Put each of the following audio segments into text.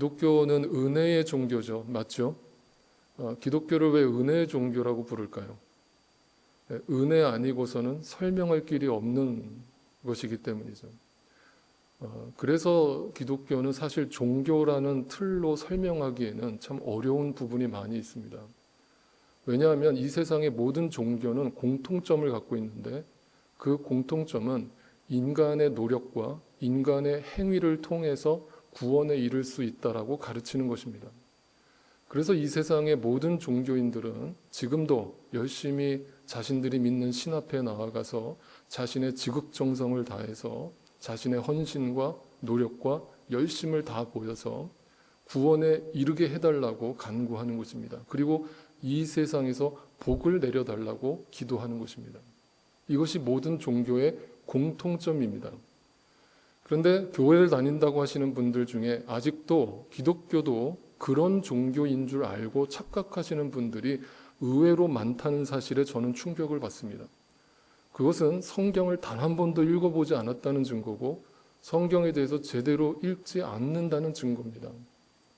기독교는 은혜의 종교죠. 맞죠? 기독교를 왜 은혜의 종교라고 부를까요? 은혜 아니고서는 설명할 길이 없는 것이기 때문이죠. 그래서 기독교는 사실 종교라는 틀로 설명하기에는 참 어려운 부분이 많이 있습니다. 왜냐하면 이 세상의 모든 종교는 공통점을 갖고 있는데 그 공통점은 인간의 노력과 인간의 행위를 통해서 구원에 이를 수 있다라고 가르치는 것입니다. 그래서 이 세상의 모든 종교인들은 지금도 열심히 자신들이 믿는 신 앞에 나아가서 자신의 지극정성을 다해서 자신의 헌신과 노력과 열심을 다 보여서 구원에 이르게 해달라고 간구하는 것입니다. 그리고 이 세상에서 복을 내려달라고 기도하는 것입니다. 이것이 모든 종교의 공통점입니다. 그런데 교회를 다닌다고 하시는 분들 중에 아직도 기독교도 그런 종교인 줄 알고 착각하시는 분들이 의외로 많다는 사실에 저는 충격을 받습니다. 그것은 성경을 단 한 번도 읽어보지 않았다는 증거고 성경에 대해서 제대로 읽지 않는다는 증거입니다.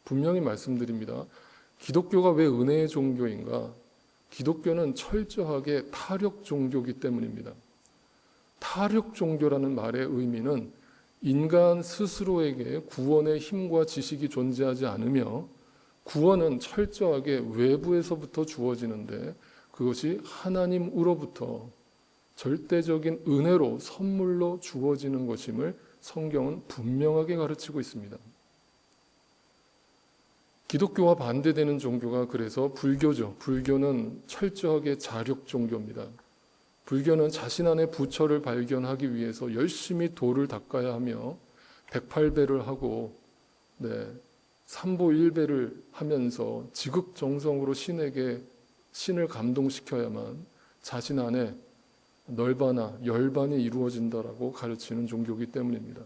분명히 말씀드립니다. 기독교가 왜 은혜의 종교인가? 기독교는 철저하게 타력 종교이기 때문입니다. 타력 종교라는 말의 의미는 인간 스스로에게 구원의 힘과 지식이 존재하지 않으며 구원은 철저하게 외부에서부터 주어지는데 그것이 하나님으로부터 절대적인 은혜로 선물로 주어지는 것임을 성경은 분명하게 가르치고 있습니다. 기독교와 반대되는 종교가 그래서 불교죠. 불교는 철저하게 자력 종교입니다. 불교는 자신 안의 부처를 발견하기 위해서 열심히 도를 닦아야 하며 108배를 하고 삼보일배를 하면서 지극정성으로 신을 감동시켜야만 자신 안에 널바나 열반이 이루어진다라고 가르치는 종교이기 때문입니다.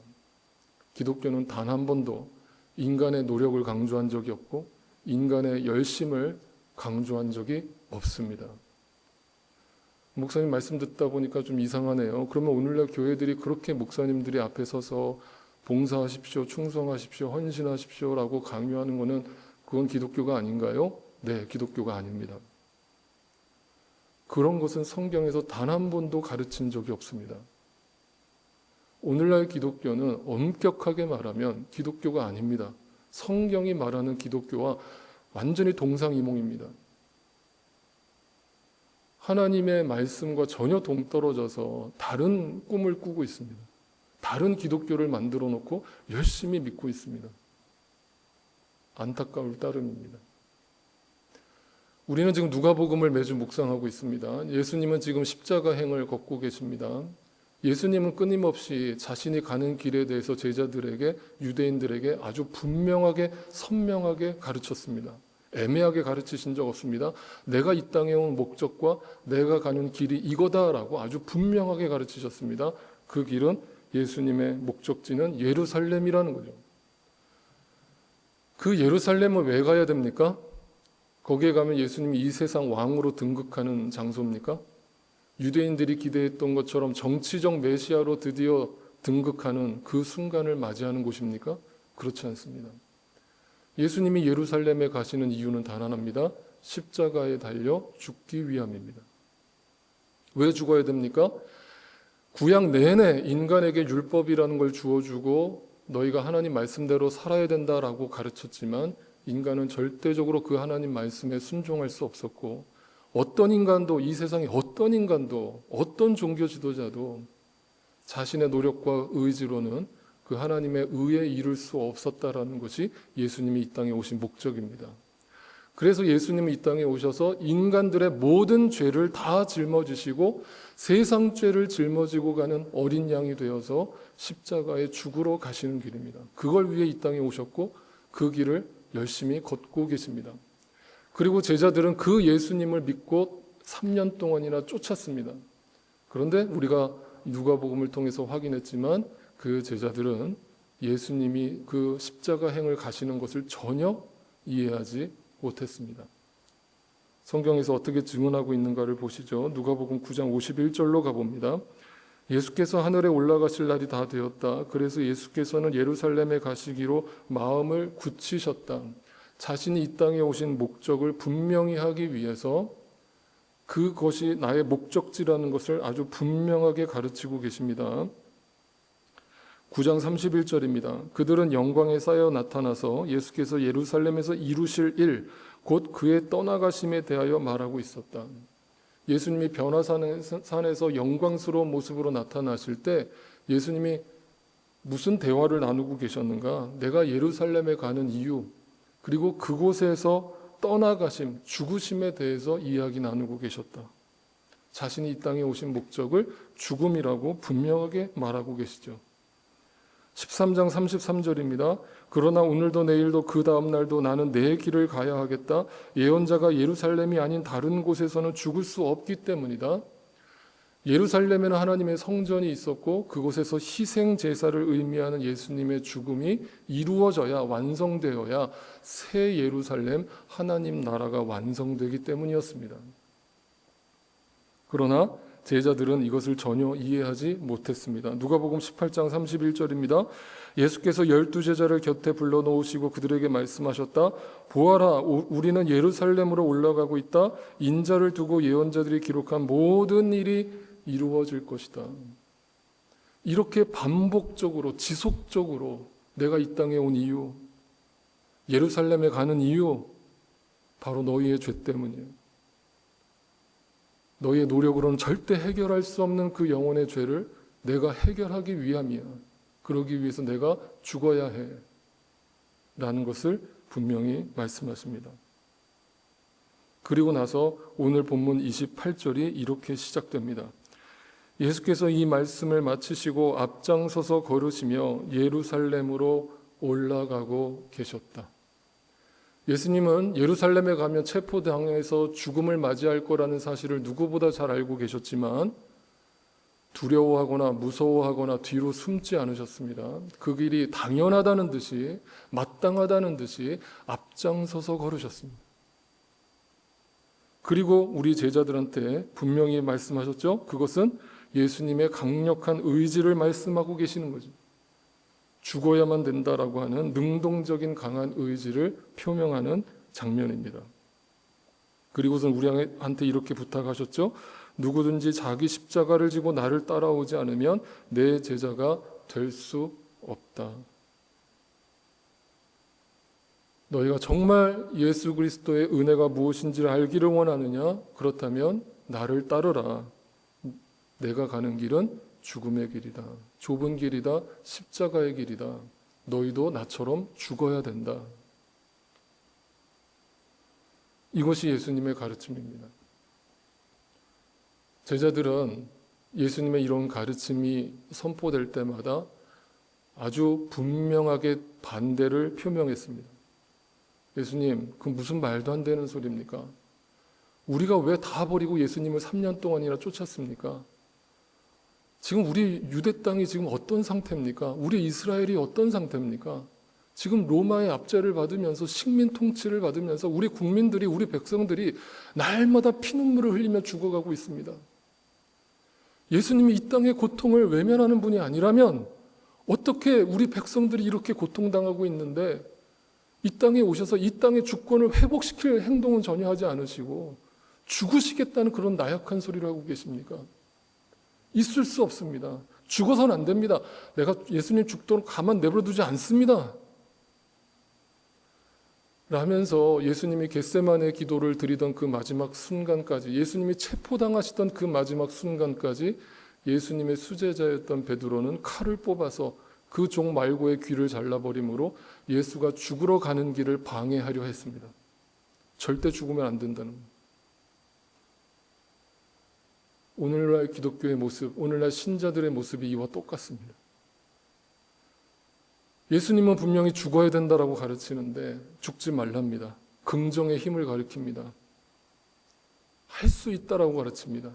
기독교는 단 한 번도 인간의 노력을 강조한 적이 없고 인간의 열심을 강조한 적이 없습니다. 목사님 말씀 듣다 보니까 좀 이상하네요. 그러면 오늘날 교회들이 그렇게 목사님들이 앞에 서서 봉사하십시오, 충성하십시오, 헌신하십시오라고 강요하는 것은 그건 기독교가 아닌가요? 네, 기독교가 아닙니다. 그런 것은 성경에서 단 한 번도 가르친 적이 없습니다. 오늘날 기독교는 엄격하게 말하면 기독교가 아닙니다. 성경이 말하는 기독교와 완전히 동상이몽입니다. 하나님의 말씀과 전혀 동떨어져서 다른 꿈을 꾸고 있습니다. 다른 기독교를 만들어 놓고 열심히 믿고 있습니다. 안타까울 따름입니다. 우리는 지금 누가복음을 매주 묵상하고 있습니다. 예수님은 지금 십자가행을 걷고 계십니다. 예수님은 끊임없이 자신이 가는 길에 대해서 제자들에게, 유대인들에게 아주 분명하게 선명하게 가르쳤습니다. 애매하게 가르치신 적 없습니다. 내가 이 땅에 온 목적과 내가 가는 길이 이거다라고 아주 분명하게 가르치셨습니다. 그 길은 예수님의 목적지는 예루살렘이라는 거죠. 그 예루살렘을 왜 가야 됩니까? 거기에 가면 예수님이 이 세상 왕으로 등극하는 장소입니까? 유대인들이 기대했던 것처럼 정치적 메시아로 드디어 등극하는 그 순간을 맞이하는 곳입니까? 그렇지 않습니다. 예수님이 예루살렘에 가시는 이유는 단 하나입니다. 십자가에 달려 죽기 위함입니다. 왜 죽어야 됩니까? 구약 내내 인간에게 율법이라는 걸 주어주고 너희가 하나님 말씀대로 살아야 된다라고 가르쳤지만 인간은 절대적으로 그 하나님 말씀에 순종할 수 없었고 어떤 인간도 이 세상에 어떤 종교 지도자도 자신의 노력과 의지로는 그 하나님의 의에 이룰 수 없었다라는 것이 예수님이 이 땅에 오신 목적입니다. 그래서 예수님이 이 땅에 오셔서 인간들의 모든 죄를 다 짊어지시고 세상 죄를 짊어지고 가는 어린 양이 되어서 십자가에 죽으러 가시는 길입니다. 그걸 위해 이 땅에 오셨고 그 길을 열심히 걷고 계십니다. 그리고 제자들은 그 예수님을 믿고 3년 동안이나 쫓았습니다. 그런데 우리가 누가복음을 통해서 확인했지만 그 제자들은 예수님이 그 십자가 행을 가시는 것을 전혀 이해하지 못했습니다. 성경에서 어떻게 증언하고 있는가를 보시죠. 누가복음 9장 51절로 가봅니다. 예수께서 하늘에 올라가실 날이 다 되었다. 그래서 예수께서는 예루살렘에 가시기로 마음을 굳히셨다. 자신이 이 땅에 오신 목적을 분명히 하기 위해서 그것이 나의 목적지라는 것을 아주 분명하게 가르치고 계십니다. 9장 31절입니다. 그들은 영광에 쌓여 나타나서 예수께서 예루살렘에서 이루실 일, 곧 그의 떠나가심에 대하여 말하고 있었다. 예수님이 변화산에서 영광스러운 모습으로 나타나실 때 예수님이 무슨 대화를 나누고 계셨는가? 내가 예루살렘에 가는 이유, 그리고 그곳에서 떠나가심, 죽으심에 대해서 이야기 나누고 계셨다. 자신이 이 땅에 오신 목적을 죽음이라고 분명하게 말하고 계시죠. 13장 33절입니다. 그러나 오늘도 내일도 그 다음 날도 나는 내 길을 가야 하겠다. 예언자가 예루살렘이 아닌 다른 곳에서는 죽을 수 없기 때문이다. 예루살렘에는 하나님의 성전이 있었고 그곳에서 희생 제사를 의미하는 예수님의 죽음이 이루어져야, 완성되어야 새 예루살렘 하나님 나라가 완성되기 때문이었습니다. 그러나 제자들은 이것을 전혀 이해하지 못했습니다. 누가복음 18장 31절입니다. 예수께서 12제자를 곁에 불러놓으시고 그들에게 말씀하셨다. 보아라, 우리는 예루살렘으로 올라가고 있다. 인자를 두고 예언자들이 기록한 모든 일이 이루어질 것이다. 이렇게 반복적으로, 지속적으로 내가 이 땅에 온 이유, 예루살렘에 가는 이유, 바로 너희의 죄 때문이에요. 너희의 노력으로는 절대 해결할 수 없는 그 영혼의 죄를 내가 해결하기 위함이야. 그러기 위해서 내가 죽어야 해. 라는 것을 분명히 말씀하십니다. 그리고 나서 오늘 본문 28절이 이렇게 시작됩니다. 예수께서 이 말씀을 마치시고 앞장서서 걸으시며 예루살렘으로 올라가고 계셨다. 예수님은 예루살렘에 가면 체포당해서 죽음을 맞이할 거라는 사실을 누구보다 잘 알고 계셨지만 두려워하거나 무서워하거나 뒤로 숨지 않으셨습니다. 그 길이 당연하다는 듯이, 마땅하다는 듯이 앞장서서 걸으셨습니다. 그리고 우리 제자들한테 분명히 말씀하셨죠. 그것은 예수님의 강력한 의지를 말씀하고 계시는 거죠. 죽어야만 된다라고 하는 능동적인 강한 의지를 표명하는 장면입니다. 그리고선 우리한테 이렇게 부탁하셨죠. 누구든지 자기 십자가를 지고 나를 따라오지 않으면 내 제자가 될 수 없다. 너희가 정말 예수 그리스도의 은혜가 무엇인지를 알기를 원하느냐? 그렇다면 나를 따르라. 내가 가는 길은 죽음의 길이다. 좁은 길이다. 십자가의 길이다. 너희도 나처럼 죽어야 된다. 이것이 예수님의 가르침입니다. 제자들은 예수님의 이런 가르침이 선포될 때마다 아주 분명하게 반대를 표명했습니다. 예수님, 그 무슨 말도 안 되는 소리입니까? 우리가 왜 다 버리고 예수님을 3년 동안이나 쫓았습니까? 지금 우리 유대 땅이 지금 어떤 상태입니까? 우리 이스라엘이 어떤 상태입니까? 지금 로마의 압제를 받으면서 식민 통치를 받으면서 우리 국민들이, 우리 백성들이 날마다 피눈물을 흘리며 죽어가고 있습니다. 예수님이 이 땅의 고통을 외면하는 분이 아니라면 어떻게 우리 백성들이 이렇게 고통당하고 있는데 이 땅에 오셔서 이 땅의 주권을 회복시킬 행동은 전혀 하지 않으시고 죽으시겠다는 그런 나약한 소리를 하고 계십니까? 있을 수 없습니다. 죽어서는 안 됩니다. 내가 예수님 죽도록 가만 내버려두지 않습니다. 라면서 예수님이 겟세마네 기도를 드리던 그 마지막 순간까지, 예수님이 체포당하시던 그 마지막 순간까지 예수님의 수제자였던 베드로는 칼을 뽑아서 그 종 말고의 귀를 잘라버림으로 예수가 죽으러 가는 길을 방해하려 했습니다. 절대 죽으면 안 된다는 거예요. 오늘날 기독교의 모습, 오늘날 신자들의 모습이 이와 똑같습니다. 예수님은 분명히 죽어야 된다라고 가르치는데 죽지 말랍니다. 긍정의 힘을 가르칩니다. 할 수 있다라고 가르칩니다.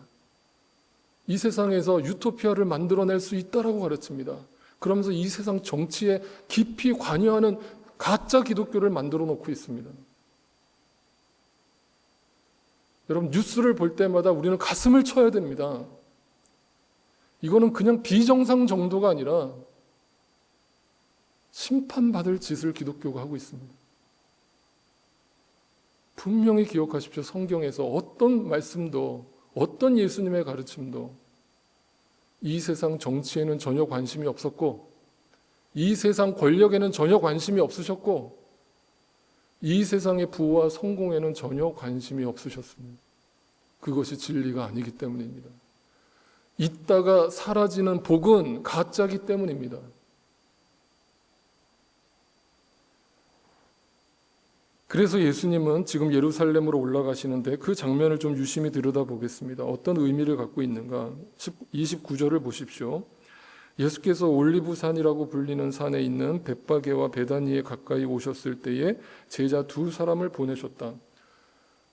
이 세상에서 유토피아를 만들어낼 수 있다라고 가르칩니다. 그러면서 이 세상 정치에 깊이 관여하는 가짜 기독교를 만들어 놓고 있습니다. 여러분, 뉴스를 볼 때마다 우리는 가슴을 쳐야 됩니다. 이거는 그냥 비정상 정도가 아니라 심판받을 짓을 기독교가 하고 있습니다. 분명히 기억하십시오. 성경에서 어떤 말씀도, 어떤 예수님의 가르침도 이 세상 정치에는 전혀 관심이 없었고, 이 세상 권력에는 전혀 관심이 없으셨고, 이 세상의 부와 성공에는 전혀 관심이 없으셨습니다. 그것이 진리가 아니기 때문입니다. 있다가 사라지는 복은 가짜기 때문입니다. 그래서 예수님은 지금 예루살렘으로 올라가시는데 그 장면을 좀 유심히 들여다보겠습니다. 어떤 의미를 갖고 있는가? 29절을 보십시오. 예수께서 올리브산이라고 불리는 산에 있는 벳바게와 베다니에 가까이 오셨을 때에 제자 두 사람을 보내셨다.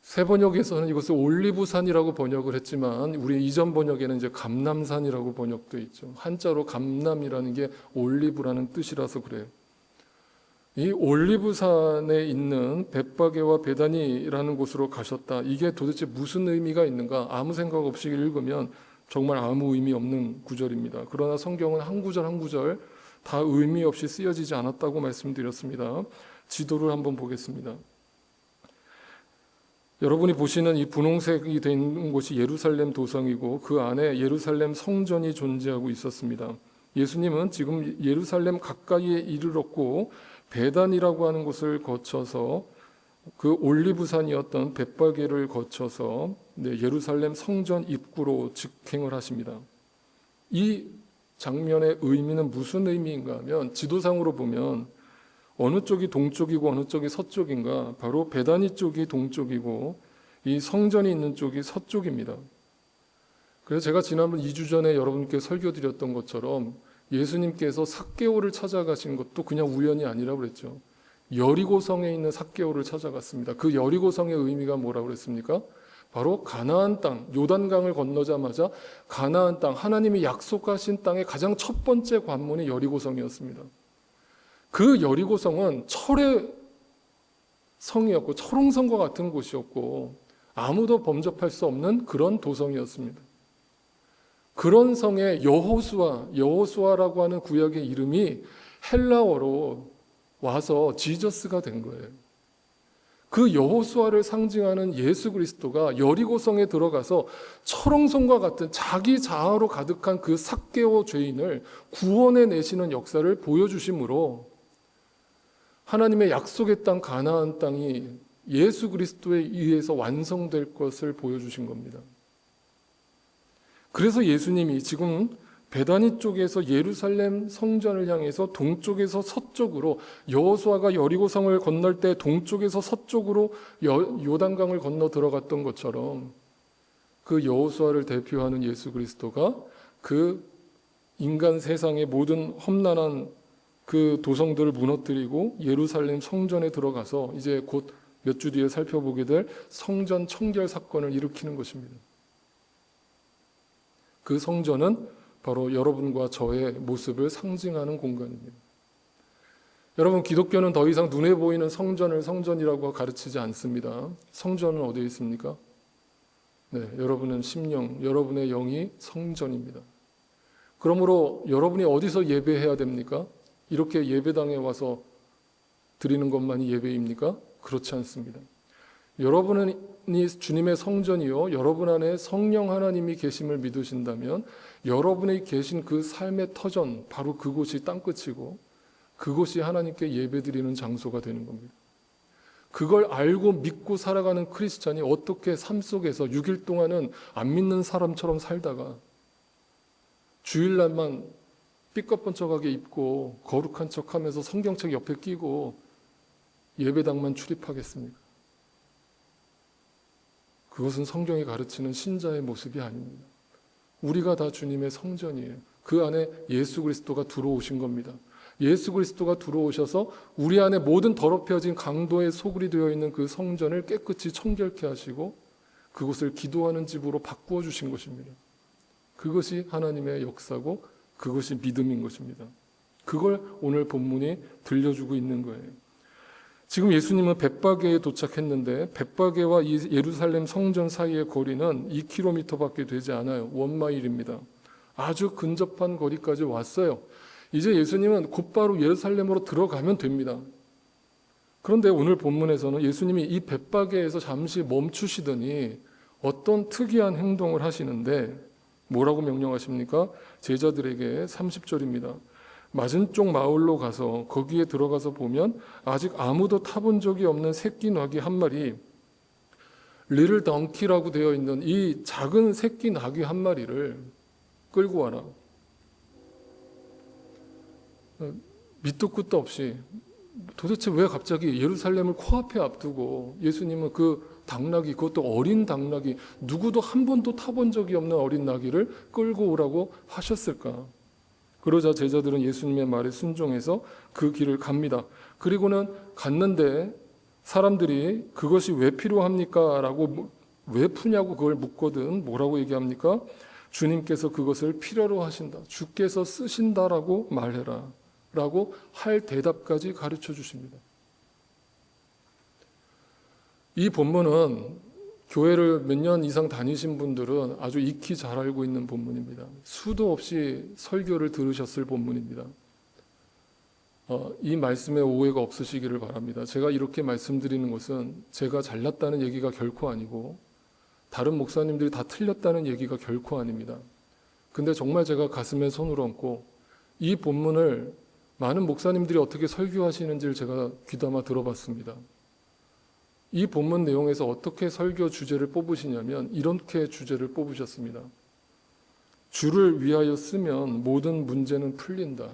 새 번역에서는 이것을 올리브산이라고 번역을 했지만 우리 이전 번역에는 이제 감람산이라고 번역되어 있죠. 한자로 감람이라는 게 올리브라는 뜻이라서 그래요. 이 올리브산에 있는 벳바게와 베다니라는 곳으로 가셨다. 이게 도대체 무슨 의미가 있는가? 아무 생각 없이 읽으면 정말 아무 의미 없는 구절입니다. 그러나 성경은 한 구절 한 구절 다 의미 없이 쓰여지지 않았다고 말씀드렸습니다. 지도를 한번 보겠습니다. 여러분이 보시는 이 분홍색이 된 곳이 예루살렘 도성이고 그 안에 예루살렘 성전이 존재하고 있었습니다. 예수님은 지금 예루살렘 가까이에 이르렀고 베단이라고 하는 곳을 거쳐서 그 올리브산이었던 벳바게를 거쳐서 예루살렘 성전 입구로 직행을 하십니다. 이 장면의 의미는 무슨 의미인가 하면 지도상으로 보면 어느 쪽이 동쪽이고 어느 쪽이 서쪽인가? 바로 베다니 쪽이 동쪽이고 이 성전이 있는 쪽이 서쪽입니다. 그래서 제가 지난번 2주 전에 여러분께 설교드렸던 것처럼 예수님께서 삭개오를 찾아가신 것도 그냥 우연이 아니라고 그랬죠. 여리고성에 있는 삭개오를 찾아갔습니다. 그 여리고성의 의미가 뭐라고 그랬습니까? 바로 가나안 땅, 요단강을 건너자마자 가나안 땅, 하나님이 약속하신 땅의 가장 첫 번째 관문이 여리고성이었습니다. 그 여리고성은 철의 성이었고 철옹성과 같은 곳이었고 아무도 범접할 수 없는 그런 도성이었습니다. 그런 성에 여호수아라고 하는 구약의 이름이 헬라어로 와서 지저스가 된 거예요. 그 여호수아를 상징하는 예수 그리스도가 여리고성에 들어가서 철옹성과 같은 자기 자아로 가득한 그 삭개오 죄인을 구원해 내시는 역사를 보여주심으로 하나님의 약속의 땅 가나안 땅이 예수 그리스도에 의해서 완성될 것을 보여주신 겁니다. 그래서 예수님이 지금 베다니 쪽에서 예루살렘 성전을 향해서 동쪽에서 서쪽으로 여호수아가 여리고성을 건널 때 동쪽에서 서쪽으로 요단강을 건너 들어갔던 것처럼 그 여호수아를 대표하는 예수 그리스도가 그 인간 세상의 모든 험난한 그 도성들을 무너뜨리고 예루살렘 성전에 들어가서 이제 곧 몇 주 뒤에 살펴보게 될 성전 청결 사건을 일으키는 것입니다. 그 성전은 바로 여러분과 저의 모습을 상징하는 공간입니다. 여러분, 기독교는 더 이상 눈에 보이는 성전을 성전이라고 가르치지 않습니다. 성전은 어디에 있습니까? 여러분은 심령, 여러분의 영이 성전입니다. 그러므로 여러분이 어디서 예배해야 됩니까? 이렇게 예배당에 와서 드리는 것만이 예배입니까? 그렇지 않습니다. 여러분이 주님의 성전이요 여러분 안에 성령 하나님이 계심을 믿으신다면 여러분이 계신 그 삶의 터전 바로 그곳이 땅끝이고 그곳이 하나님께 예배드리는 장소가 되는 겁니다. 그걸 알고 믿고 살아가는 크리스찬이 어떻게 삶 속에서 6일 동안은 안 믿는 사람처럼 살다가 주일날만 삐까뻔쩍하게 입고 거룩한 척하면서 성경책 옆에 끼고 예배당만 출입하겠습니까? 그것은 성경이 가르치는 신자의 모습이 아닙니다. 우리가 다 주님의 성전이에요. 그 안에 예수 그리스도가 들어오신 겁니다. 예수 그리스도가 들어오셔서 우리 안에 모든 더럽혀진 강도의 소굴이 되어 있는 그 성전을 깨끗이 청결케 하시고 그곳을 기도하는 집으로 바꾸어 주신 것입니다. 그것이 하나님의 역사고 그것이 믿음인 것입니다. 그걸 오늘 본문이 들려주고 있는 거예요. 지금 예수님은 벳바게에 도착했는데 벳바게와 예루살렘 성전 사이의 거리는 2km밖에 되지 않아요. 1마일입니다. 아주 근접한 거리까지 왔어요. 이제 예수님은 곧바로 예루살렘으로 들어가면 됩니다. 그런데 오늘 본문에서는 예수님이 이 벳바게에서 잠시 멈추시더니 어떤 특이한 행동을 하시는데 뭐라고 명령하십니까? 제자들에게 30절입니다. 맞은쪽 마을로 가서 거기에 들어가서 보면 아직 아무도 타본 적이 없는 새끼 나귀 한 마리, 리틀 덩키라고 되어 있는 이 작은 새끼 나귀 한 마리를 끌고 와라. 밑도 끝도 없이 도대체 왜 갑자기 예루살렘을 코앞에 앞두고 예수님은 그 당나귀, 그것도 어린 당나귀, 누구도 한 번도 타본 적이 없는 어린 나귀를 끌고 오라고 하셨을까? 그러자 제자들은 예수님의 말에 순종해서 그 길을 갑니다. 그리고는 갔는데 사람들이 그것이 왜 필요합니까? 라고 왜 푸냐고 그걸 묻거든 뭐라고 얘기합니까? 주님께서 그것을 필요로 하신다. 주께서 쓰신다라고 말해라. 라고 할 대답까지 가르쳐 주십니다. 이 본문은 교회를 몇 년 이상 다니신 분들은 아주 익히 잘 알고 있는 본문입니다. 수도 없이 설교를 들으셨을 본문입니다. 이 말씀에 오해가 없으시기를 바랍니다. 제가 이렇게 말씀드리는 것은 제가 잘났다는 얘기가 결코 아니고 다른 목사님들이 다 틀렸다는 얘기가 결코 아닙니다. 근데 정말 제가 가슴에 손을 얹고 이 본문을 많은 목사님들이 어떻게 설교하시는지를 제가 귀담아 들어봤습니다. 이 본문 내용에서 어떻게 설교 주제를 뽑으시냐면 이렇게 주제를 뽑으셨습니다. 주를 위하여 쓰면 모든 문제는 풀린다.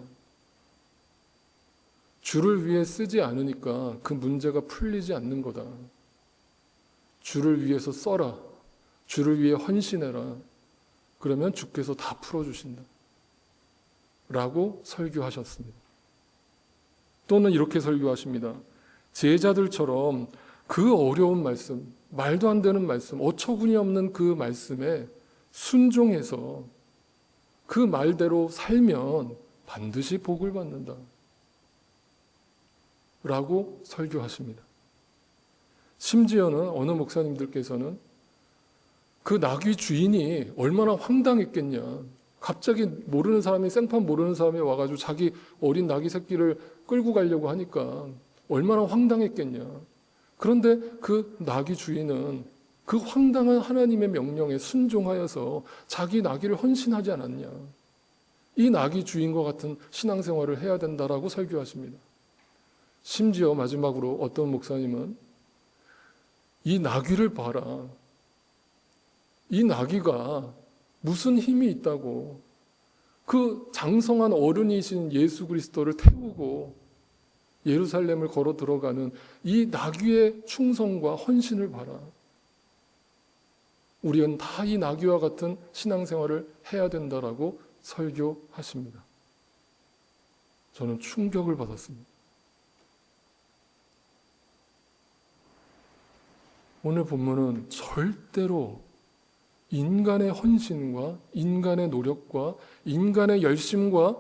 주를 위해 쓰지 않으니까 그 문제가 풀리지 않는 거다. 주를 위해서 써라. 주를 위해 헌신해라. 그러면 주께서 다 풀어주신다. 라고 설교하셨습니다. 또는 이렇게 설교하십니다. 제자들처럼 그 어려운 말씀, 말도 안 되는 말씀, 어처구니 없는 그 말씀에 순종해서 그 말대로 살면 반드시 복을 받는다. 라고 설교하십니다. 심지어는 어느 목사님들께서는 그 나귀 주인이 얼마나 황당했겠냐. 갑자기 모르는 사람이, 생판 모르는 사람이 와가지고 자기 어린 나귀 새끼를 끌고 가려고 하니까 얼마나 황당했겠냐. 그런데 그 나귀 주인은 그 황당한 하나님의 명령에 순종하여서 자기 나귀를 헌신하지 않았냐. 이 나귀 주인과 같은 신앙생활을 해야 된다라고 설교하십니다. 심지어 마지막으로 어떤 목사님은 이 나귀를 봐라. 이 나귀가 무슨 힘이 있다고 그 장성한 어른이신 예수 그리스도를 태우고 예루살렘을 걸어 들어가는 이 나귀의 충성과 헌신을 봐라. 우리는 다 이 나귀와 같은 신앙생활을 해야 된다라고 설교하십니다. 저는 충격을 받았습니다. 오늘 본문은 절대로 인간의 헌신과 인간의 노력과 인간의 열심과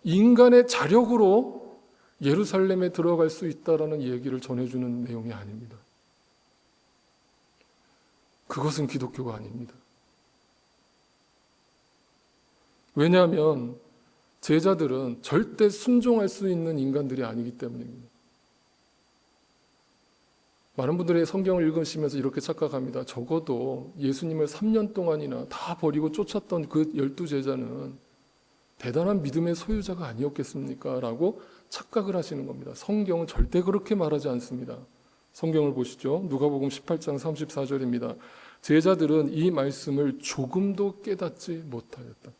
인간의 자력으로 예루살렘에 들어갈 수 있다라는 얘기를 전해주는 내용이 아닙니다. 그것은 기독교가 아닙니다. 왜냐하면 제자들은 절대 순종할 수 있는 인간들이 아니기 때문입니다. 많은 분들이 성경을 읽으시면서 이렇게 착각합니다. 적어도 예수님을 3년 동안이나 다 버리고 쫓았던 그 12제자는 대단한 믿음의 소유자가 아니었겠습니까? 라고 착각을 하시는 겁니다. 성경은 절대 그렇게 말하지 않습니다. 성경을 보시죠. 누가복음 18장 34절입니다. 제자들은 이 말씀을 조금도 깨닫지 못하였다.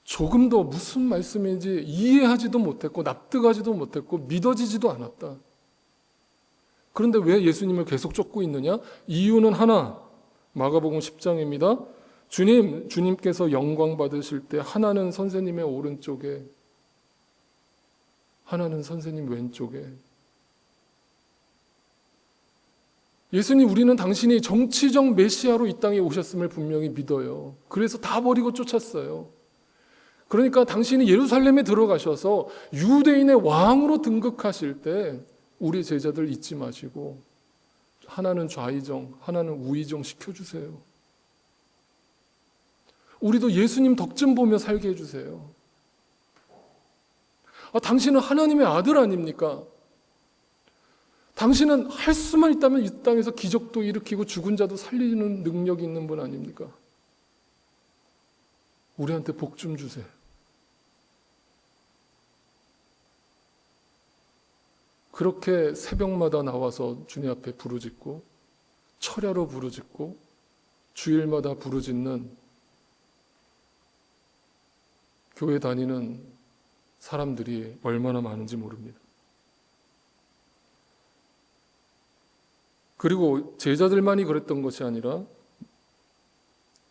조금도 무슨 말씀인지 이해하지도 못했고 납득하지도 못했고 믿어지지도 않았다. 그런데 왜 예수님을 계속 쫓고 있느냐? 이유는 하나, 마가복음 10장입니다. 주님께서 영광 받으실 때 하나는 선생님의 오른쪽에, 하나는 선생님 왼쪽에. 예수님, 우리는 당신이 정치적 메시아로 이 땅에 오셨음을 분명히 믿어요. 그래서 다 버리고 쫓았어요. 그러니까 당신이 예루살렘에 들어가셔서 유대인의 왕으로 등극하실 때 우리 제자들 잊지 마시고 하나는 좌의정, 하나는 우의정 시켜주세요. 우리도 예수님 덕 좀 보며 살게 해주세요. 당신은 하나님의 아들 아닙니까? 당신은 할 수만 있다면 이 땅에서 기적도 일으키고 죽은 자도 살리는 능력이 있는 분 아닙니까? 우리한테 복 좀 주세요. 그렇게 새벽마다 나와서 주님 앞에 부르짖고 철야로 부르짖고 주일마다 부르짖는 교회 다니는 사람들이 얼마나 많은지 모릅니다. 그리고 제자들만이 그랬던 것이 아니라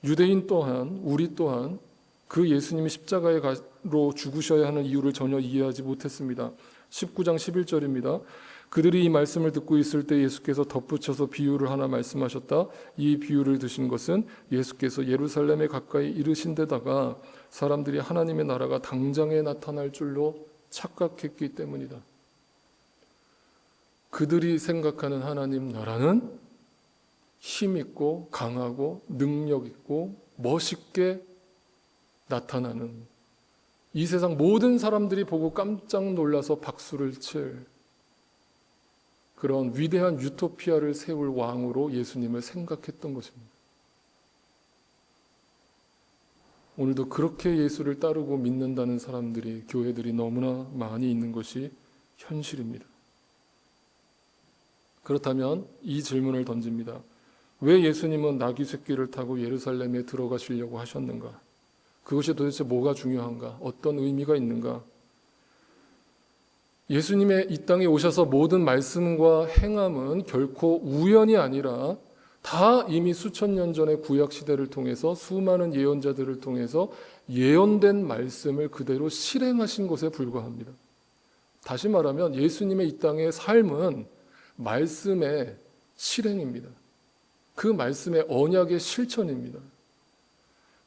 유대인 또한, 우리 또한 그 예수님이 십자가로 죽으셔야 하는 이유를 전혀 이해하지 못했습니다. 19장 11절입니다. 그들이 이 말씀을 듣고 있을 때 예수께서 덧붙여서 비유를 하나 말씀하셨다. 이 비유를 드신 것은 예수께서 예루살렘에 가까이 이르신 데다가 사람들이 하나님의 나라가 당장에 나타날 줄로 착각했기 때문이다. 그들이 생각하는 하나님 나라는 힘있고 강하고 능력있고 멋있게 나타나는, 이 세상 모든 사람들이 보고 깜짝 놀라서 박수를 칠 그런 위대한 유토피아를 세울 왕으로 예수님을 생각했던 것입니다. 오늘도 그렇게 예수를 따르고 믿는다는 사람들이, 교회들이 너무나 많이 있는 것이 현실입니다. 그렇다면 이 질문을 던집니다. 왜 예수님은 나귀 새끼를 타고 예루살렘에 들어가시려고 하셨는가? 그것이 도대체 뭐가 중요한가? 어떤 의미가 있는가? 예수님의 이 땅에 오셔서 모든 말씀과 행함은 결코 우연이 아니라 다 이미 수천 년 전의 구약 시대를 통해서 수많은 예언자들을 통해서 예언된 말씀을 그대로 실행하신 것에 불과합니다. 다시 말하면 예수님의 이 땅의 삶은 말씀의 실행입니다. 그 말씀의 언약의 실천입니다.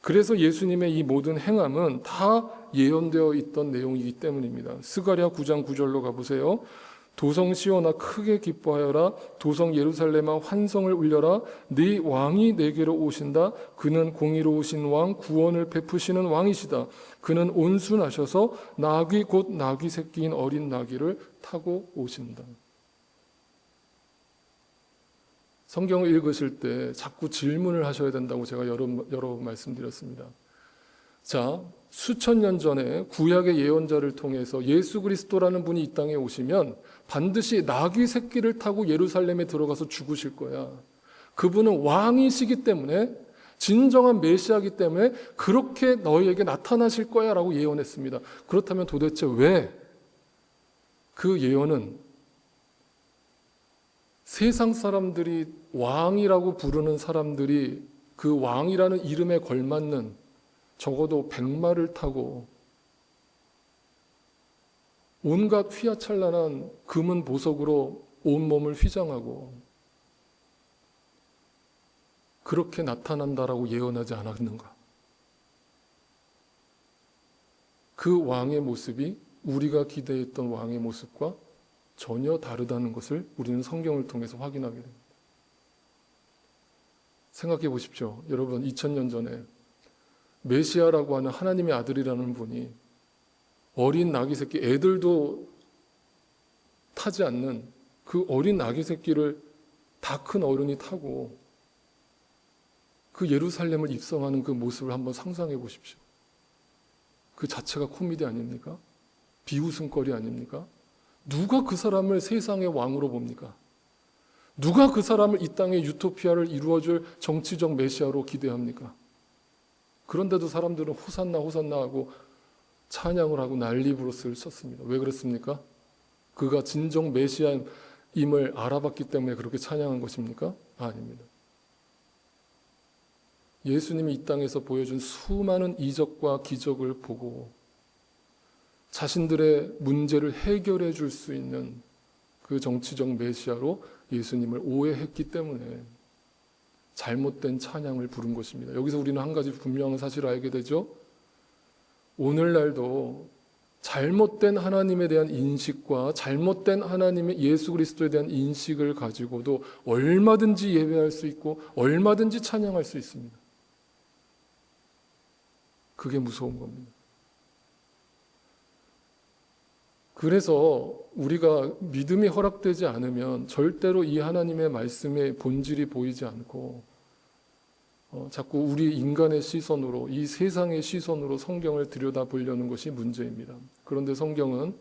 그래서 예수님의 이 모든 행함은 다 예언되어 있던 내용이기 때문입니다. 스가랴 9장 9절로 가보세요. 도성 시온아 크게 기뻐하여라. 도성 예루살렘아 환성을 울려라. 네 왕이 내게로 오신다. 그는 공의로우신 왕, 구원을 베푸시는 왕이시다. 그는 온순하셔서 나귀 곧 나귀 새끼인 어린 나귀를 타고 오신다. 성경을 읽으실 때 자꾸 질문을 하셔야 된다고 제가 여러 번 말씀드렸습니다. 자, 수천 년 전에 구약의 예언자를 통해서 예수 그리스도라는 분이 이 땅에 오시면 반드시 나귀 새끼를 타고 예루살렘에 들어가서 죽으실 거야. 그분은 왕이시기 때문에, 진정한 메시아이기 때문에 그렇게 너희에게 나타나실 거야 라고 예언했습니다. 그렇다면 도대체 왜 그 예언은 세상 사람들이 왕이라고 부르는 사람들이 그 왕이라는 이름에 걸맞는 적어도 백마를 타고 온갖 휘하찬란한 금은 보석으로 온몸을 휘장하고 그렇게 나타난다라고 예언하지 않았는가? 그 왕의 모습이 우리가 기대했던 왕의 모습과 전혀 다르다는 것을 우리는 성경을 통해서 확인하게 됩니다. 생각해 보십시오. 여러분, 2000년 전에 메시아라고 하는 하나님의 아들이라는 분이 어린 나귀 새끼, 애들도 타지 않는 그 어린 나귀 새끼를 다 큰 어른이 타고 그 예루살렘을 입성하는 그 모습을 한번 상상해 보십시오. 그 자체가 코미디 아닙니까? 비웃음거리 아닙니까? 누가 그 사람을 세상의 왕으로 봅니까? 누가 그 사람을 이 땅의 유토피아를 이루어줄 정치적 메시아로 기대합니까? 그런데도 사람들은 호산나 호산나 하고 찬양을 하고 난리부르스를 쳤습니다. 왜 그랬습니까? 그가 진정 메시아임을 알아봤기 때문에 그렇게 찬양한 것입니까? 아닙니다. 예수님이 이 땅에서 보여준 수많은 이적과 기적을 보고 자신들의 문제를 해결해 줄 수 있는 그 정치적 메시아로 예수님을 오해했기 때문에 잘못된 찬양을 부른 것입니다. 여기서 우리는 한 가지 분명한 사실을 알게 되죠. 오늘날도 잘못된 하나님에 대한 인식과 잘못된 하나님의 예수 그리스도에 대한 인식을 가지고도 얼마든지 예배할 수 있고 얼마든지 찬양할 수 있습니다. 그게 무서운 겁니다. 그래서 우리가 믿음이 허락되지 않으면 절대로 이 하나님의 말씀의 본질이 보이지 않고 자꾸 우리 인간의 시선으로, 이 세상의 시선으로 성경을 들여다보려는 것이 문제입니다. 그런데 성경은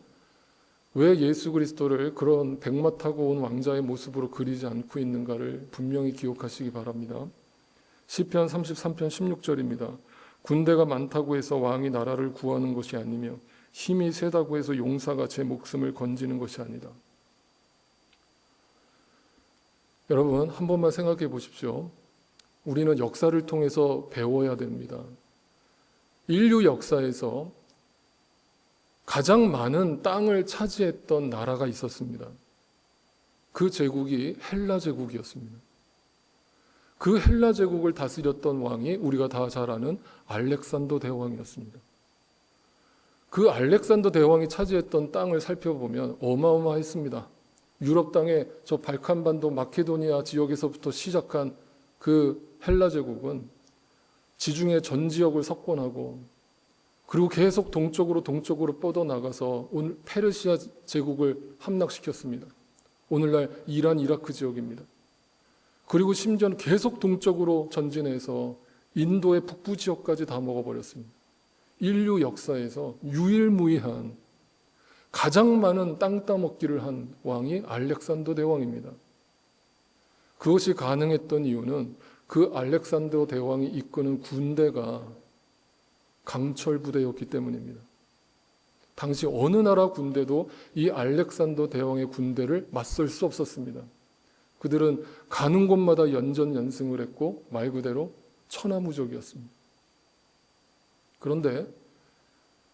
왜 예수 그리스도를 그런 백마 타고 온 왕자의 모습으로 그리지 않고 있는가를 분명히 기억하시기 바랍니다. 시편 33편 16절입니다. 군대가 많다고 해서 왕이 나라를 구하는 것이 아니며 힘이 세다고 해서 용사가 제 목숨을 건지는 것이 아니다. 여러분, 한 번만 생각해 보십시오. 우리는 역사를 통해서 배워야 됩니다. 인류 역사에서 가장 많은 땅을 차지했던 나라가 있었습니다. 그 제국이 헬라 제국이었습니다. 그 헬라 제국을 다스렸던 왕이 우리가 다 잘 아는 알렉산더 대왕이었습니다. 그 알렉산더 대왕이 차지했던 땅을 살펴보면 어마어마했습니다. 유럽 땅의 저 발칸반도 마케도니아 지역에서부터 시작한 그 헬라 제국은 지중해 전 지역을 석권하고 그리고 계속 동쪽으로 뻗어나가서 오늘 페르시아 제국을 함락시켰습니다. 오늘날 이란, 이라크 지역입니다. 그리고 심지어는 계속 동쪽으로 전진해서 인도의 북부 지역까지 다 먹어버렸습니다. 인류 역사에서 유일무이한 가장 많은 땅 따먹기를 한 왕이 알렉산더 대왕입니다. 그것이 가능했던 이유는 그 알렉산더 대왕이 이끄는 군대가 강철 부대였기 때문입니다. 당시 어느 나라 군대도 이 알렉산더 대왕의 군대를 맞설 수 없었습니다. 그들은 가는 곳마다 연전연승을 했고 말 그대로 천하무적이었습니다. 그런데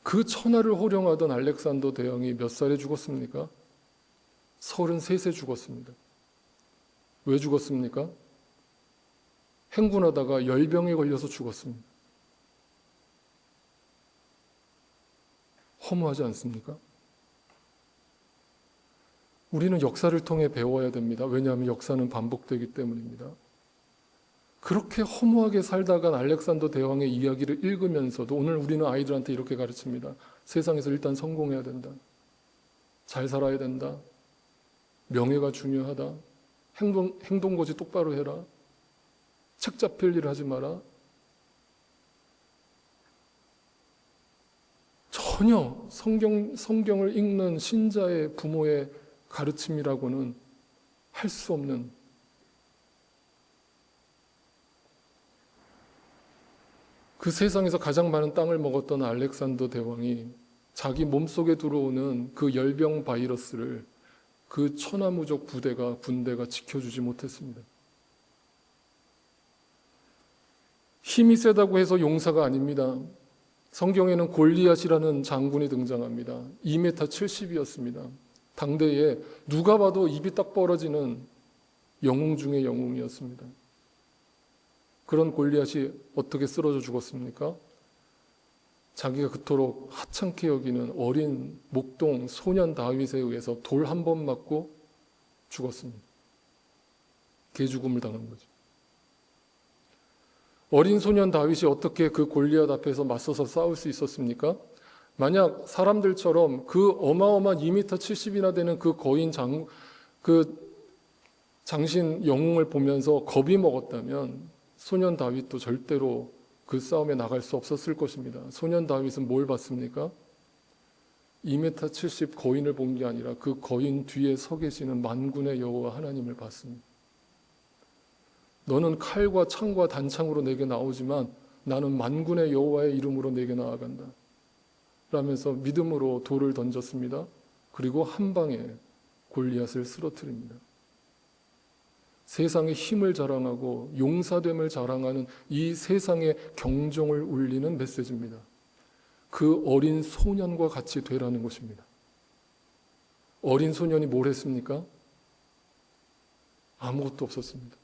그 천하를 호령하던 알렉산더 대왕이 몇 살에 죽었습니까? 33세 죽었습니다. 왜 죽었습니까? 행군하다가 열병에 걸려서 죽었습니다. 허무하지 않습니까? 우리는 역사를 통해 배워야 됩니다. 왜냐하면 역사는 반복되기 때문입니다. 그렇게 허무하게 살다간 알렉산더 대왕의 이야기를 읽으면서도 오늘 우리는 아이들한테 이렇게 가르칩니다. 세상에서 일단 성공해야 된다. 잘 살아야 된다. 명예가 중요하다. 행동거지 똑바로 해라. 책 잡힐 일 하지 마라. 전혀 성경을 읽는 신자의 부모의 가르침이라고는 할 수 없는 그 세상에서 가장 많은 땅을 먹었던 알렉산더 대왕이 자기 몸속에 들어오는 그 열병 바이러스를 그 천하무적 군대가 지켜주지 못했습니다. 힘이 세다고 해서 용사가 아닙니다. 성경에는 골리앗이라는 장군이 등장합니다. 2m 70이었습니다. 당대에 누가 봐도 입이 딱 벌어지는 영웅 중의 영웅이었습니다. 그런 골리앗이 어떻게 쓰러져 죽었습니까? 자기가 그토록 하찮게 여기는 어린 목동 소년 다윗에 의해서 돌 한 번 맞고 죽었습니다. 개죽음을 당한 거죠. 어린 소년 다윗이 어떻게 그 골리앗 앞에서 맞서서 싸울 수 있었습니까? 만약 사람들처럼 그 어마어마한 2m 70이나 되는 그 거인 장신 영웅을 보면서 겁이 먹었다면 소년 다윗도 절대로 그 싸움에 나갈 수 없었을 것입니다. 소년 다윗은 뭘 봤습니까? 2m 70 거인을 본 게 아니라 그 거인 뒤에 서 계시는 만군의 여호와 하나님을 봤습니다. 너는 칼과 창과 단창으로 내게 나오지만 나는 만군의 여호와의 이름으로 내게 나아간다. 라면서 믿음으로 돌을 던졌습니다. 그리고 한 방에 골리앗을 쓰러뜨립니다. 세상의 힘을 자랑하고 용사됨을 자랑하는 이 세상의 경종을 울리는 메시지입니다. 그 어린 소년과 같이 되라는 것입니다. 어린 소년이 뭘 했습니까? 아무것도 없었습니다.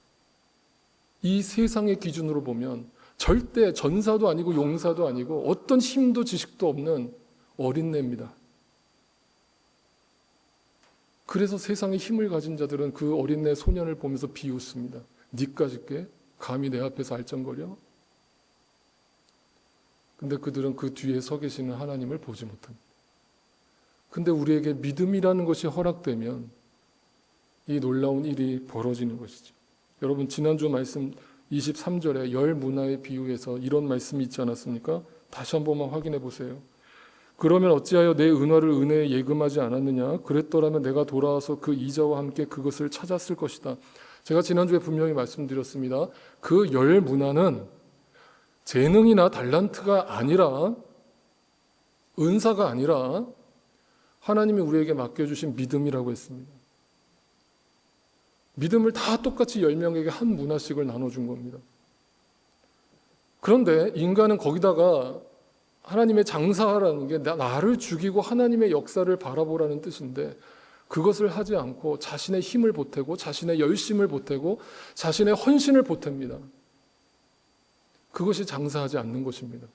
이 세상의 기준으로 보면 절대 전사도 아니고 용사도 아니고 어떤 힘도 지식도 없는 어린애입니다. 그래서 세상에 힘을 가진 자들은 그 어린애 소년을 보면서 비웃습니다. 니까짓 게 감히 내 앞에서 알짱거려? 근데 그들은 그 뒤에 서 계시는 하나님을 보지 못합니다. 근데 우리에게 믿음이라는 것이 허락되면 이 놀라운 일이 벌어지는 것이죠. 여러분, 지난주 말씀 23절에 열 문화의 비유에서 이런 말씀이 있지 않았습니까? 다시 한 번만 확인해 보세요. 그러면 어찌하여 내 은화를 은혜에 예금하지 않았느냐? 그랬더라면 내가 돌아와서 그 이자와 함께 그것을 찾았을 것이다. 제가 지난주에 분명히 말씀드렸습니다. 그 열 문화는 재능이나 달란트가 아니라, 은사가 아니라 하나님이 우리에게 맡겨주신 믿음이라고 했습니다. 믿음을 다 똑같이 10명에게 한 문화씩을 나눠준 겁니다. 그런데 인간은 거기다가 하나님의 장사라는 게 나를 죽이고 하나님의 역사를 바라보라는 뜻인데, 그것을 하지 않고 자신의 힘을 보태고 자신의 열심을 보태고 자신의 헌신을 보탭니다. 그것이 장사하지 않는 것입니다.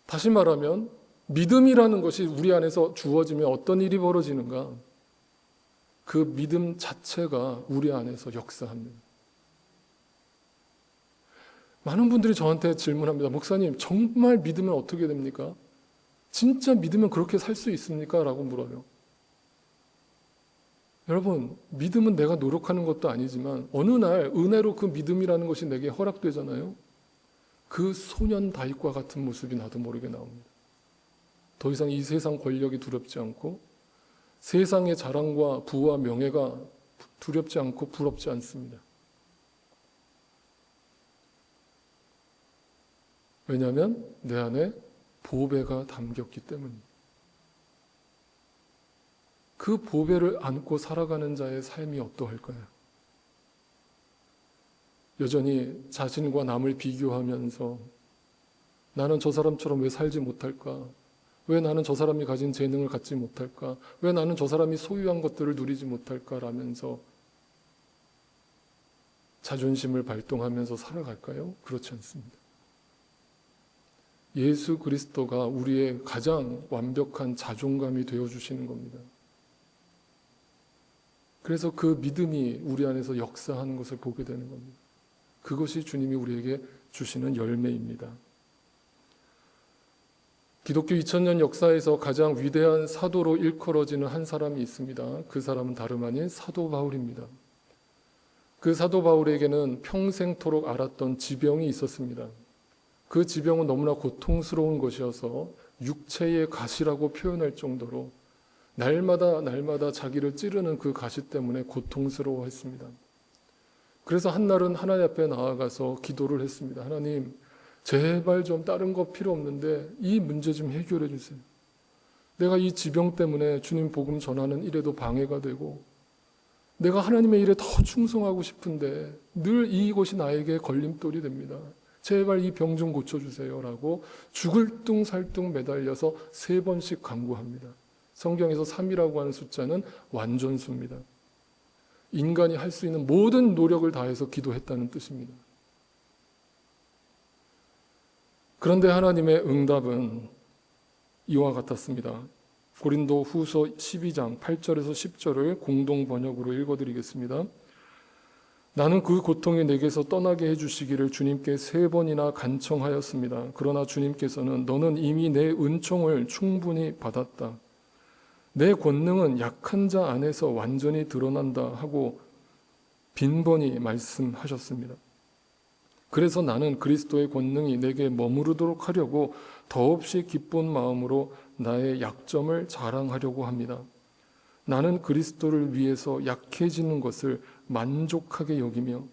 다시 말하면 믿음이라는 것이 우리 안에서 주어지면 어떤 일이 벌어지는가? 그 믿음 자체가 우리 안에서 역사합니다. 많은 분들이 저한테 질문합니다. 목사님, 정말 믿으면 어떻게 됩니까? 진짜 믿으면 그렇게 살 수 있습니까? 라고 물어요. 여러분, 믿음은 내가 노력하는 것도 아니지만 어느 날 은혜로 그 믿음이라는 것이 내게 허락되잖아요. 그 소년 다윗과 같은 모습이 나도 모르게 나옵니다. 더 이상 이 세상 권력이 두렵지 않고 세상의 자랑과 부와 명예가 두렵지 않고 부럽지 않습니다. 왜냐하면 내 안에 보배가 담겼기 때문입니다. 그 보배를 안고 살아가는 자의 삶이 어떠할까요? 여전히 자신과 남을 비교하면서 나는 저 사람처럼 왜 살지 못할까? 왜 나는 저 사람이 가진 재능을 갖지 못할까? 왜 나는 저 사람이 소유한 것들을 누리지 못할까? 라면서 자존심을 발동하면서 살아갈까요? 그렇지 않습니다. 예수 그리스도가 우리의 가장 완벽한 자존감이 되어주시는 겁니다. 그래서 그 믿음이 우리 안에서 역사하는 것을 보게 되는 겁니다. 그것이 주님이 우리에게 주시는 열매입니다. 기독교 2000년 역사에서 가장 위대한 사도로 일컬어지는 한 사람이 있습니다. 그 사람은 다름 아닌 사도 바울입니다. 그 사도 바울에게는 평생토록 앓았던 지병이 있었습니다. 그 지병은 너무나 고통스러운 것이어서 육체의 가시라고 표현할 정도로 날마다 자기를 찌르는 그 가시 때문에 고통스러워했습니다. 그래서 한날은 하나님 앞에 나아가서 기도를 했습니다. 하나님, 제발 좀 다른 거 필요 없는데 이 문제 좀 해결해 주세요. 내가 이 지병 때문에 주님 복음 전하는 일에도 방해가 되고 내가 하나님의 일에 더 충성하고 싶은데 늘 이것이 나에게 걸림돌이 됩니다. 제발 이 병 좀 고쳐주세요 라고 죽을 둥살둥 매달려서 3번씩 간구합니다. 성경에서 3이라고 하는 숫자는 완전수입니다. 인간이 할 수 있는 모든 노력을 다해서 기도했다는 뜻입니다. 그런데 하나님의 응답은 이와 같았습니다. 고린도 후서 12장 8절에서 10절을 공동 번역으로 읽어드리겠습니다. 나는 그 고통이 내게서 떠나게 해주시기를 주님께 3번이나 간청하였습니다. 그러나 주님께서는 너는 이미 내 은총을 충분히 받았다. 내 권능은 약한 자 안에서 완전히 드러난다 하고 빈번히 말씀하셨습니다. 그래서 나는 그리스도의 권능이 내게 머무르도록 하려고 더없이 기쁜 마음으로 나의 약점을 자랑하려고 합니다. 나는 그리스도를 위해서 약해지는 것을 만족하게 여기며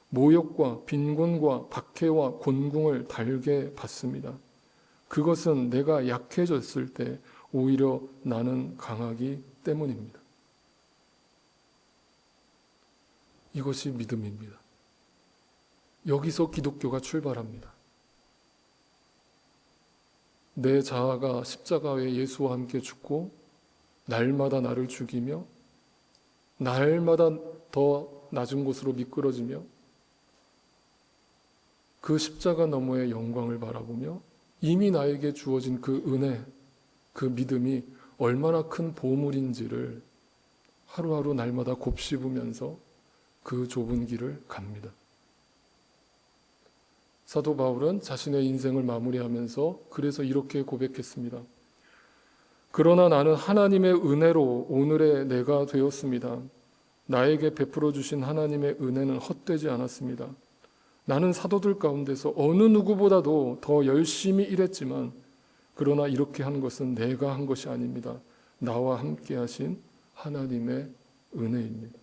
모욕과 빈곤과 박해와 곤궁을 달게 받습니다. 그것은 내가 약해졌을 때 오히려 나는 강하기 때문입니다. 이것이 믿음입니다. 여기서 기독교가 출발합니다. 내 자아가 십자가에 예수와 함께 죽고 날마다 나를 죽이며 날마다 더 낮은 곳으로 미끄러지며 그 십자가 너머의 영광을 바라보며 이미 나에게 주어진 그 은혜, 그 믿음이 얼마나 큰 보물인지를 하루하루 날마다 곱씹으면서 그 좁은 길을 갑니다. 사도 바울은 자신의 인생을 마무리하면서 그래서 이렇게 고백했습니다. 그러나 나는 하나님의 은혜로 오늘의 내가 되었습니다. 나에게 베풀어 주신 하나님의 은혜는 헛되지 않았습니다. 나는 사도들 가운데서 어느 누구보다도 더 열심히 일했지만 그러나 이렇게 한 것은 내가 한 것이 아닙니다. 나와 함께 하신 하나님의 은혜입니다.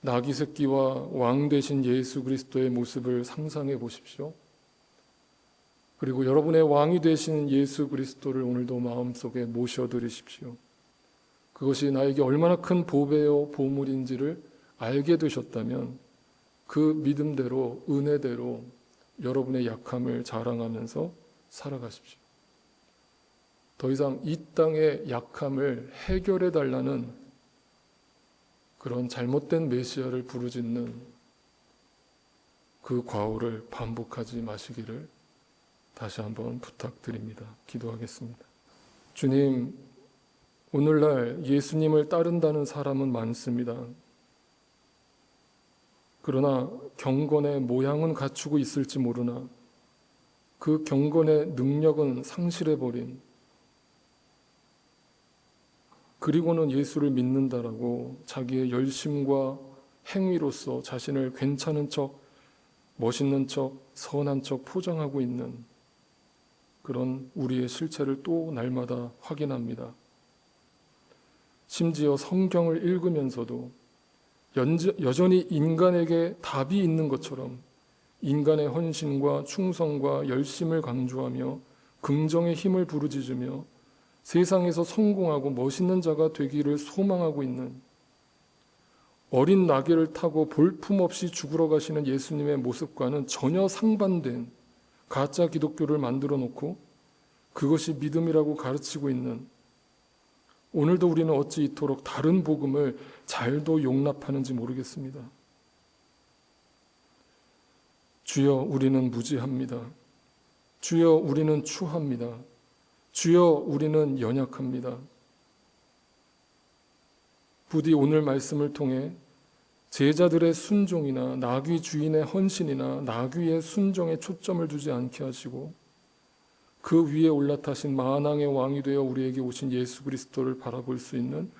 나귀 새끼와 왕 되신 예수 그리스도의 모습을 상상해 보십시오. 그리고 여러분의 왕이 되신 예수 그리스도를 오늘도 마음속에 모셔드리십시오. 그것이 나에게 얼마나 큰 보배요 보물인지를 알게 되셨다면 그 믿음대로 은혜대로 여러분의 약함을 자랑하면서 살아가십시오. 더 이상 이 땅의 약함을 해결해 달라는 그런 잘못된 메시아를 부르짖는 그 과오를 반복하지 마시기를 다시 한번 부탁드립니다. 기도하겠습니다. 주님, 오늘날 예수님을 따른다는 사람은 많습니다. 그러나 경건의 모양은 갖추고 있을지 모르나 그 경건의 능력은 상실해버린, 그리고는 예수를 믿는다라고 자기의 열심과 행위로서 자신을 괜찮은 척, 멋있는 척, 선한 척 포장하고 있는 그런 우리의 실체를 또 날마다 확인합니다. 심지어 성경을 읽으면서도 여전히 인간에게 답이 있는 것처럼 인간의 헌신과 충성과 열심을 강조하며 긍정의 힘을 부르짖으며 세상에서 성공하고 멋있는 자가 되기를 소망하고 있는, 어린 나귀를 타고 볼품없이 죽으러 가시는 예수님의 모습과는 전혀 상반된 가짜 기독교를 만들어 놓고 그것이 믿음이라고 가르치고 있는, 오늘도 우리는 어찌 이토록 다른 복음을 잘도 용납하는지 모르겠습니다. 주여, 우리는 무지합니다. 주여, 우리는 추합니다. 주여, 우리는 연약합니다. 부디 오늘 말씀을 통해 제자들의 순종이나 나귀 주인의 헌신이나 나귀의 순종에 초점을 두지 않게 하시고 그 위에 올라타신 만왕의 왕이 되어 우리에게 오신 예수 그리스도를 바라볼 수 있는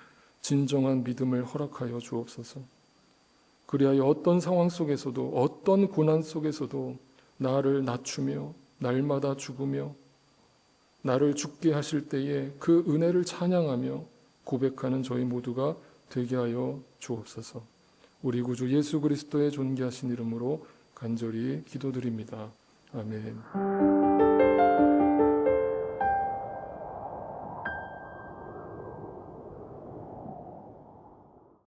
진정한 믿음을 허락하여 주옵소서. 그리하여 어떤 상황 속에서도, 어떤 고난 속에서도 나를 낮추며 날마다 죽으며 나를 죽게 하실 때에 그 은혜를 찬양하며 고백하는 저희 모두가 되게 하여 주옵소서. 우리 구주 예수 그리스도의 존귀하신 이름으로 간절히 기도드립니다. 아멘.